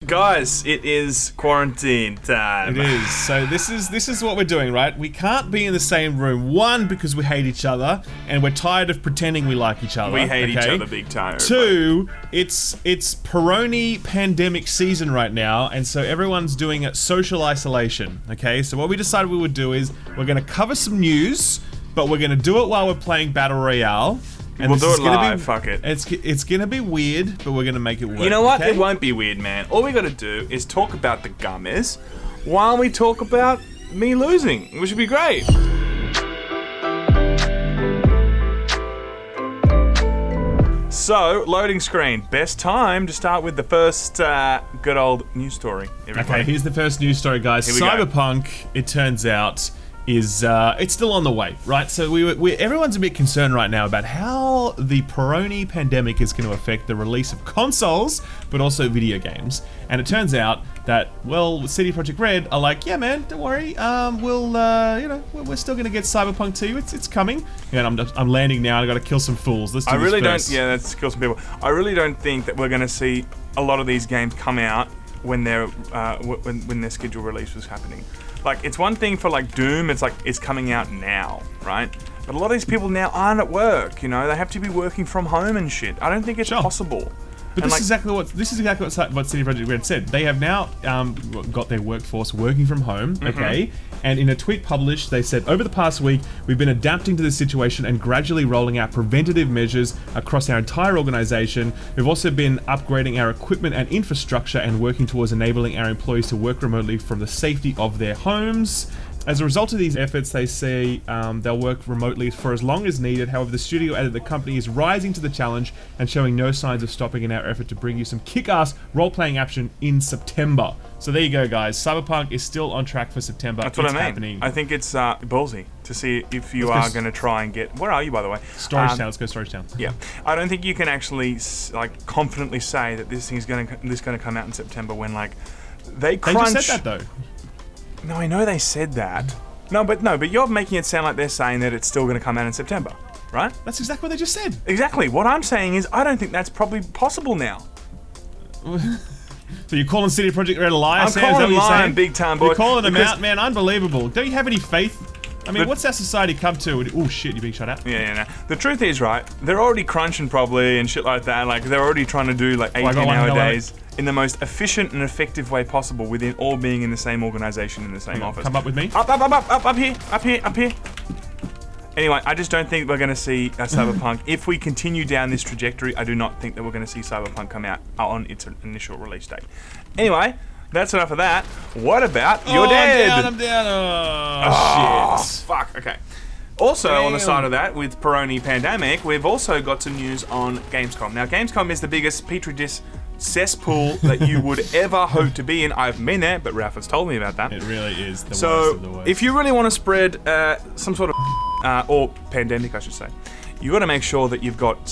Guys, it is quarantine time. It is. So this is what we're doing, right? We can't be in the same room. One, because we hate each other, and we're tired of pretending we like each other. We hate each other big time. Two, it's Peroni pandemic season right now, and so everyone's doing social isolation. Okay, so what we decided we would do is we're going to cover some news, but we're going to do it while we're playing Battle Royale. And we'll do it live, fuck it. It's gonna be weird, but we're gonna make it work. You know what? Okay? It won't be weird, man. All we gotta do is talk about the gummies while we talk about me losing, which would be great. So, loading screen. Best time to start with the first good old news story. Okay, here's the first news story, guys. Cyberpunk, it turns out, is it's still on the way, right? So everyone's a bit concerned right now about how the Peroni pandemic is going to affect the release of consoles, but also video games. And it turns out that, well, CD Projekt Red are like, yeah, man, don't worry, we're still going to get Cyberpunk 2. It's coming. And I'm landing now. I got to kill some fools. Let's do this first. Let's kill some people. I really don't think that we're going to see a lot of these games come out when their scheduled release was happening. Like, it's one thing for like Doom, it's coming out now, right? But a lot of these people now aren't at work, you know, they have to be working from home and shit. I don't think it's possible. But this is exactly what CD Projekt Red said. They have now got their workforce working from home, okay? And in a tweet published, they said, over the past week, we've been adapting to the situation and gradually rolling out preventative measures across our entire organization. We've also been upgrading our equipment and infrastructure and working towards enabling our employees to work remotely from the safety of their homes. As a result of these efforts, they say they'll work remotely for as long as needed. However, the studio added the company is rising to the challenge and showing no signs of stopping in our effort to bring you some kick-ass role-playing action in September. So there you go, guys. Cyberpunk is still on track for September. That's what I mean. Happening. I think it's ballsy to see if you are going to try and get... Where are you, by the way? Storage Town. Let's go Storage Town. Yeah. I don't think you can actually confidently say that this thing's going to come out in September when they crunch... They just said that, though. No, I know they said that. No, but you're making it sound like they're saying that it's still going to come out in September, right? That's exactly what they just said. Exactly. What I'm saying is, I don't think that's probably possible now. So you're calling CD Projekt Red a liar, I'm Sam? calling them lying, saying? big time, boy. You're calling them out, man. Unbelievable. Don't you have any faith? I mean, what's our society come to? Oh shit, you're being shut out. Yeah. The truth is, right, they're already crunching probably and shit like that. Like, they're already trying to do 18-hour days in the most efficient and effective way possible within all being in the same organization, in the same office. Come up with me. Up here. Anyway, I just don't think we're going to see Cyberpunk. If we continue down this trajectory, I do not think that we're going to see Cyberpunk come out on its initial release date. Anyway, that's enough of that. What about You're Dead? I'm down. Oh, shit. Fuck. Okay. Also, on the side of that, with Peroni pandemic, we've also got some news on Gamescom. Now, Gamescom is the biggest petri dish cesspool that you would ever hope to be in. I haven't been there, but Ralph has told me about that. It really is the worst of the worst. So, if you really want to spread some sort of or pandemic, I should say, you got to make sure that you've got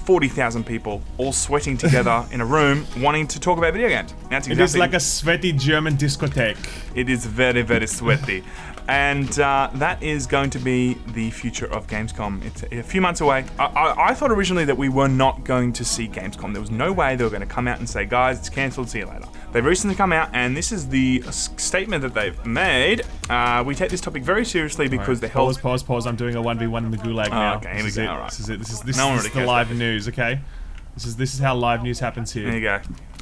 40,000 people all sweating together in a room wanting to talk about video games. That's exactly. It is like a sweaty German discotheque. It is very, very sweaty. And that is going to be the future of Gamescom. It's a few months away. I thought originally that we were not going to see Gamescom. There was no way they were going to come out and say, guys, it's cancelled, see you later. They've recently come out, and this is the statement that they've made. We take this topic very seriously because the health... Pause. I'm doing a 1v1 in the gulag now. Okay, here we go. All right. This is the live news, okay? This is how live news happens here. There you go.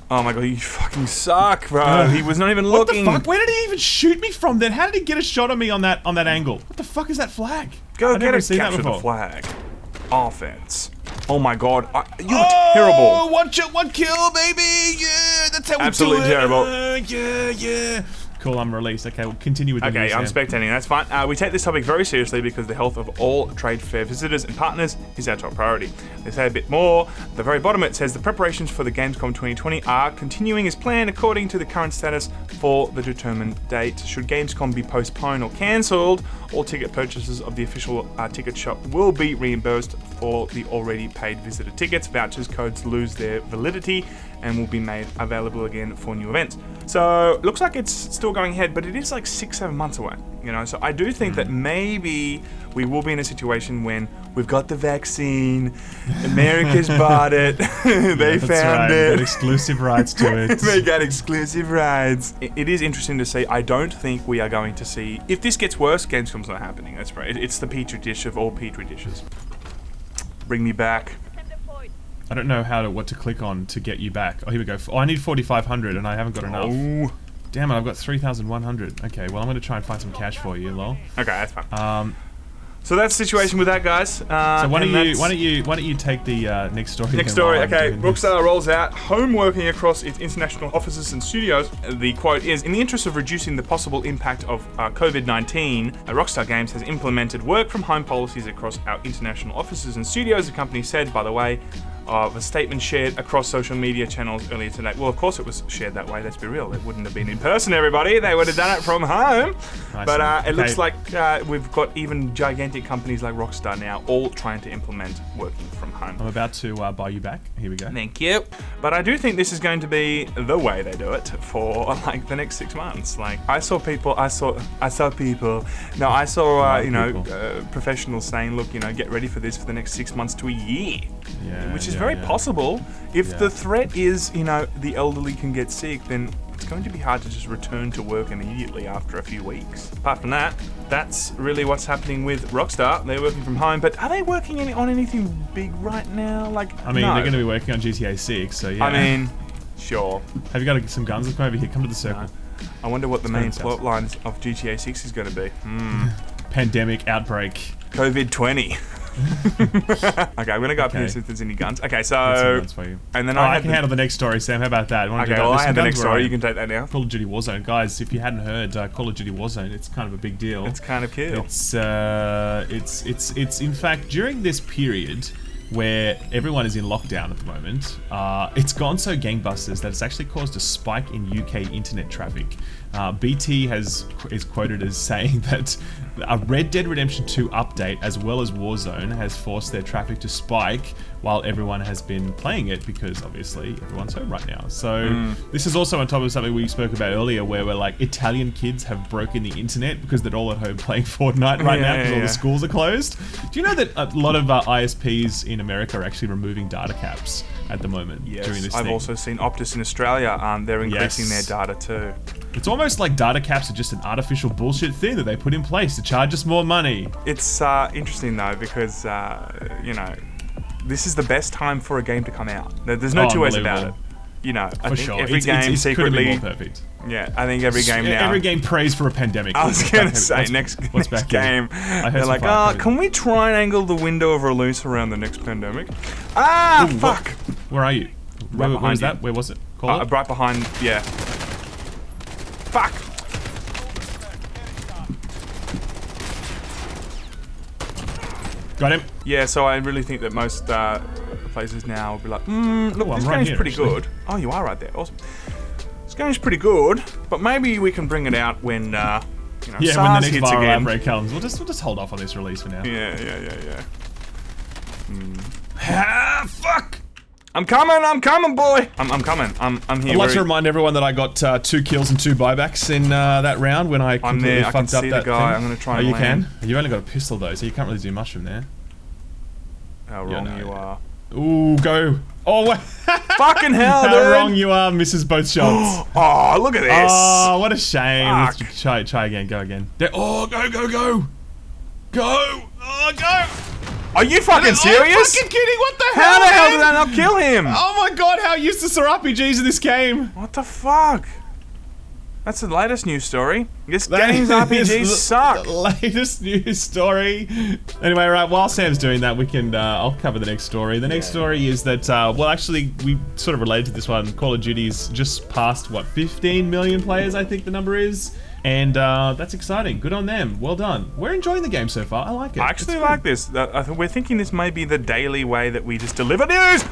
Oh my god, you fucking suck, bro. He was not even looking. What the fuck? Where did he even shoot me from then? How did he get a shot on me on that angle? What the fuck is that flag? Go get it, capture the flag. Offense. Oh my god, you were terrible. One shot, one kill, baby. Yeah, that's how we do it. Absolutely terrible. Yeah. Cool, I'm released. Okay, we'll continue with the news. Okay, I'm spectating. That's fine. We take this topic very seriously because the health of all trade fair visitors and partners is our top priority. They say a bit more. At the very bottom it says the preparations for the Gamescom 2020 are continuing as planned according to the current status for the determined date. Should Gamescom be postponed or cancelled, all ticket purchases of the official ticket shop will be reimbursed for the already paid visitor tickets. Vouchers codes lose their validity and will be made available again for new events. So, looks like it's still going ahead, but it is like 6-7 months away, you know? So I do think that maybe we will be in a situation when we've got the vaccine. America's bought it. They found it. They got exclusive rights to it. They got exclusive rights. It is interesting to see. I don't think we are going to see... If this gets worse, Gamescom's not happening. That's right. It's the petri dish of all petri dishes. Bring me back. I don't know what to click on to get you back. Oh, here we go. Oh, I need 4,500 and I haven't got enough. Oh. Damn it, I've got 3,100. Okay, well I'm gonna try and find some cash for you, lol. Okay, that's fine. So that's the situation with that, guys. So why don't you take the next story? Next story. Okay, Rockstar rolls out home working across its international offices and studios. The quote is: "In the interest of reducing the possible impact of COVID-19, Rockstar Games has implemented work from home policies across our international offices and studios." The company said, by the way, of a statement shared across social media channels earlier today. Well, of course it was shared that way, let's be real. It wouldn't have been in person, everybody. They would have done it from home. Nice. But it looks like we've got even gigantic companies like Rockstar now all trying to implement working from home. I'm about to buy you back. Here we go. Thank you. But I do think this is going to be the way they do it for like the next 6 months. Like I saw professionals saying, look, get ready for this for the next 6 months to a year. Yeah, which is very possible. If the threat is, the elderly can get sick, then it's going to be hard to just return to work immediately after a few weeks. Apart from that, that's really what's happening with Rockstar. They're working from home, but are they working on anything big right now? No. No. They're going to be working on GTA 6, so yeah. Sure. Have you got some guns? Let's come over here. Come to the circle. No. I wonder what the main plot lines of GTA 6 is going to be. Pandemic outbreak. COVID-20. Okay, I'm gonna go up here and see if there's any guns. Okay, so and then I can handle the next story, Sam. How about that? Okay, well I have the next story. You can take that now. Call of Duty Warzone, guys. If you hadn't heard, Call of Duty Warzone, it's kind of a big deal. It's kind of cool. It's in fact during this period where everyone is in lockdown at the moment, it's gone so gangbusters that it's actually caused a spike in UK internet traffic. BT is quoted as saying that a Red Dead Redemption 2 update as well as Warzone has forced their traffic to spike while everyone has been playing it because obviously everyone's home right now. So this is also on top of something we spoke about earlier where we're like Italian kids have broken the internet because they're all at home playing Fortnite right now because all the schools are closed. Do you know that a lot of ISPs in America are actually removing data caps at the moment during this I've thing? also seen Optus in Australia, they're increasing their data too. It's almost like data caps are just an artificial bullshit thing that they put in place to charge us more money. It's interesting though because, this is the best time for a game to come out. There's no two ways about it. I think every game secretly... More perfect. Yeah, I think every game now... Every game prays for a pandemic. I was going to say, next game, they're like, can we triangle the window of release around the next pandemic? Fuck! Where are you? Where was that? Where was it? Right behind, Fuck! Got him. Yeah, so I really think that most places now will be like, look, this game's pretty good. Oh, you are right there. Awesome. This game's pretty good, but maybe we can bring it out when, SARS when the next hits viral again. outbreak comes. We'll just hold off on this release for now. Yeah. Fuck! I'm coming, boy! I'm coming. I'm here. I'd like to remind everyone that I got 2 kills and 2 buybacks in that round when I completely fucked up that thing. I'm gonna try and you land. can? You've only got a pistol though, so you can't really do much from there. How wrong you are. Ooh, go. Oh, wait. Fucking hell, dude. How wrong you are, misses both shots. Oh, look at this. Oh, what a shame. Fuck. Let's try again, go again. Oh, go. Go! Oh, go! Are you fucking serious? Are you fucking kidding? What the hell? How the hell did I not kill him? Oh my god, how useless are RPGs in this game? What the fuck? That's the latest news story. This game's RPGs suck. The latest news story. Anyway, right, while Sam's doing that, we can, I'll cover the next story. The next story is that, well, actually, we sort of related to this one. Call of Duty's just passed, 15 million players, I think the number is. And that's exciting. Good on them. Well done. We're enjoying the game so far. I like it. I actually like this. We're thinking this may be the daily way that we just deliver news.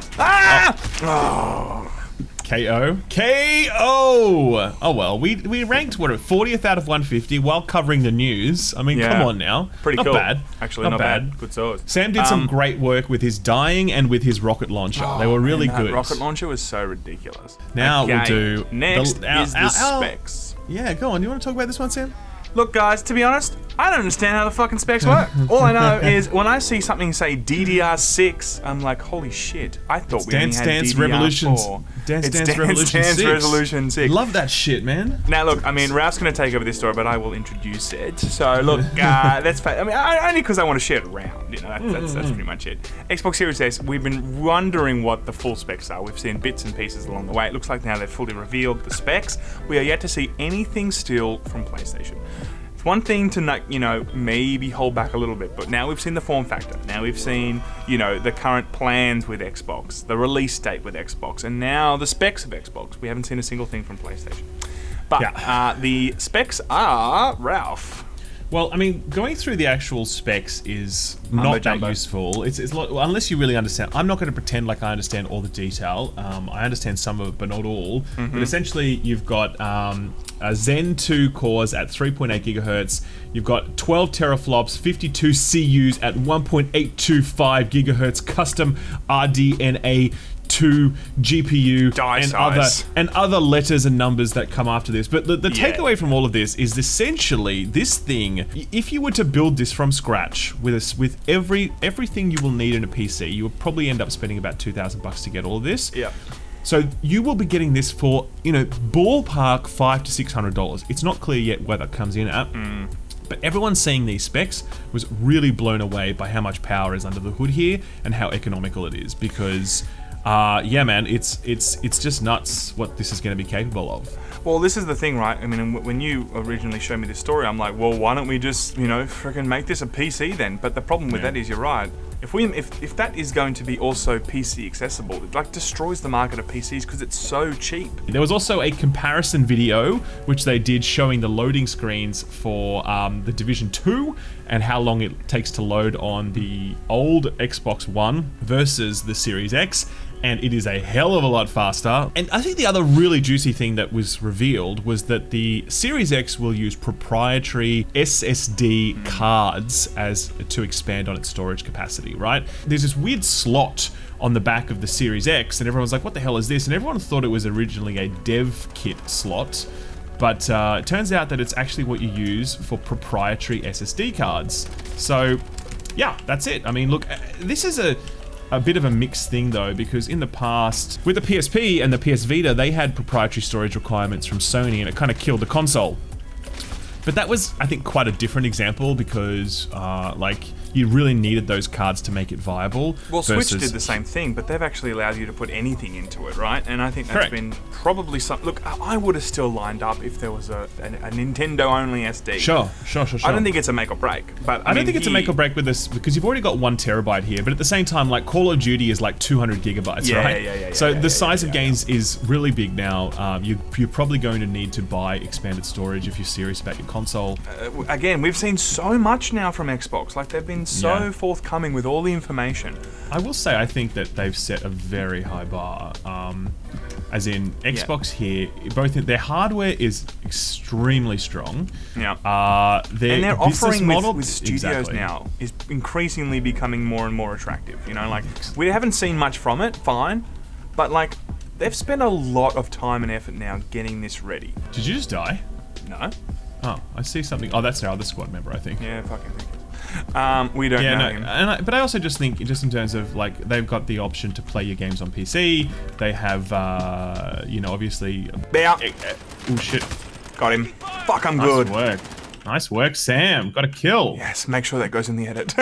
KO. KO! Oh well, we ranked, 40th out of 150 while covering the news. I mean, come on now. Pretty not cool. Bad. Actually, not bad. Good source. Sam did some great work with his dying and with his rocket launcher. They were really good. Rocket launcher was so ridiculous. Now we'll do... Next is the specs. Yeah, go on. You want to talk about this one, Sam? Look, guys, to be honest, I don't understand how the fucking specs work. All I know is when I see something say DDR6, I'm like, holy shit! I thought we only had DDR4. Dance Dance Revolution 6. Love that shit, man. Now, look, I mean, Ralph's going to take over this story, but I will introduce it. So, look, that's I mean, only because I want to share it around. You know, that's pretty much it. Xbox Series S. We've been wondering what the full specs are. We've seen bits and pieces along the way. It looks like now they've fully revealed the specs. We are yet to see anything still from PlayStation. It's one thing to, you know, maybe hold back a little bit, but now we've seen the form factor. Now we've seen, you know, the current plans with Xbox, the release date with Xbox, and now the specs of Xbox. We haven't seen a single thing from PlayStation. But the specs are, Ralph. Well, I mean, going through the actual specs is not that useful. It's unless you really understand. I'm not going to pretend like I understand all the detail. I understand some of it, but not all. But essentially, you've got Zen 2 cores at 3.8 gigahertz. You've got 12 teraflops, 52 CUs at 1.825 gigahertz, custom RDNA 2 GPU and other letters and numbers that come after this. But the takeaway from all of this is essentially this thing, if you were to build this from scratch with everything you will need in a PC, you will probably end up spending about $2,000 to get all of this. Yeah. So you will be getting this for, you know, ballpark $500 to $600. It's not clear yet where that comes in at. But everyone seeing these specs was really blown away by how much power is under the hood here and how economical it is, because yeah, man, it's just nuts what this is going to be capable of. Well, this is the thing, right? I mean, when you originally showed me this story, I'm like, well, why don't we just, you know, freaking make this a PC then? But the problem with that is, you're right. If that is going to be also PC accessible, it like destroys the market of PCs because it's so cheap. There was also a comparison video which they did showing the loading screens for the Division 2 and how long it takes to load on the old Xbox One versus the Series X. And it is a hell of a lot faster. And I think the other really juicy thing that was revealed was that the Series X will use proprietary SSD cards to expand on its storage capacity, right? There's this weird slot on the back of the Series X, and everyone's like, what the hell is this? And everyone thought it was originally a dev kit slot. But it turns out that it's actually what you use for proprietary SSD cards. So, yeah, that's it. I mean, look, this is a bit of a mixed thing though, because in the past, with the PSP and the PS Vita, they had proprietary storage requirements from Sony, and it kind of killed the console. But that was, I think, quite a different example because, like, you really needed those cards to make it viable. Well, Switch did the same thing, but they've actually allowed you to put anything into it, right? And I think that's been probably some. Look, I would have still lined up if there was a Nintendo-only SD. Sure. I don't think it's a make or break, but I don't think it's a make or break with this because you've already got 1 terabyte here, but at the same time, like Call of Duty is like 200 gigabytes, right? Yeah. So the size of games is really big now. You're probably going to need to buy expanded storage if you're serious about your console. Again, we've seen so much now from Xbox. Like, they've been so forthcoming with all the information. I will say, I think that they've set a very high bar. As in, Xbox here, both their hardware is extremely strong. Yeah. And their offering with studios now is increasingly becoming more and more attractive. You know, like, we haven't seen much from it, fine, but like, they've spent a lot of time and effort now getting this ready. Did you just die? No. Oh, I see something. Oh, that's our other squad member, I think. Yeah, fucking think. We don't know him. But I also just think, just in terms of, like, they've got the option to play your games on PC. They have, you know, obviously... Oh, shit. Got him. Fuck, I'm good. Nice work, Sam. Got a kill. Yes, make sure that goes in the edit.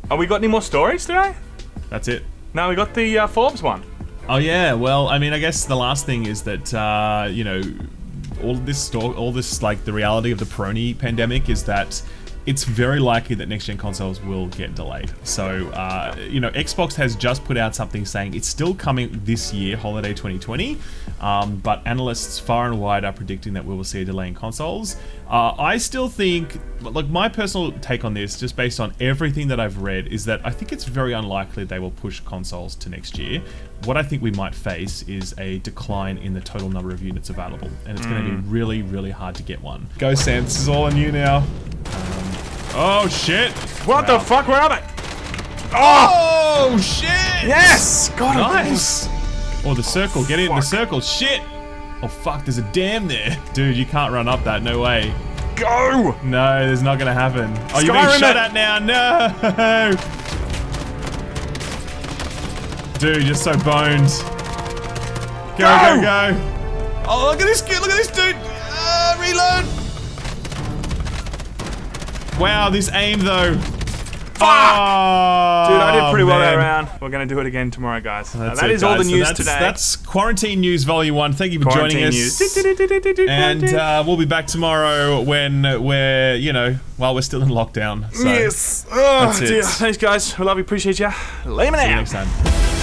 Oh, we got any more stories today? That's it. No, we got the Forbes one. Oh, yeah. Well, I mean, I guess the last thing is that, you know... all this, like, the reality of the Peroni pandemic is that it's very likely that next-gen consoles will get delayed. So, you know, Xbox has just put out something saying it's still coming this year, holiday 2020, but analysts far and wide are predicting that we will see a delay in consoles. I still think, like, my personal take on this, just based on everything that I've read, is that I think it's very unlikely they will push consoles to next year. What I think we might face is a decline in the total number of units available, and it's going to be really, really hard to get one. Go, Sam, this is all on you now. Oh, shit. What the fuck? Where are they? Oh, shit. Yes. Got it. Nice. Oh, the circle. Get in the circle. Shit. Oh, fuck. There's a dam there. Dude, you can't run up that. No way. go! No, there's not gonna happen. Oh, you're being Skyrim shot it. at now. No! Dude, you're so boned. Go, go, go. Oh, look at this kid. Look at this dude. Reload. Wow, this aim though. Fuck! Oh, Dude, I did pretty well that man. round. We're gonna do it again tomorrow, guys. That's That it, is all the guys. So news that's, today. That's Quarantine News Volume 1. Thank you for joining us. And we'll be back tomorrow when we're, you know, while we're still in lockdown. So yes. Oh, that's it. dear. Thanks, guys. We love you. Appreciate you. Laymen out. See you next time.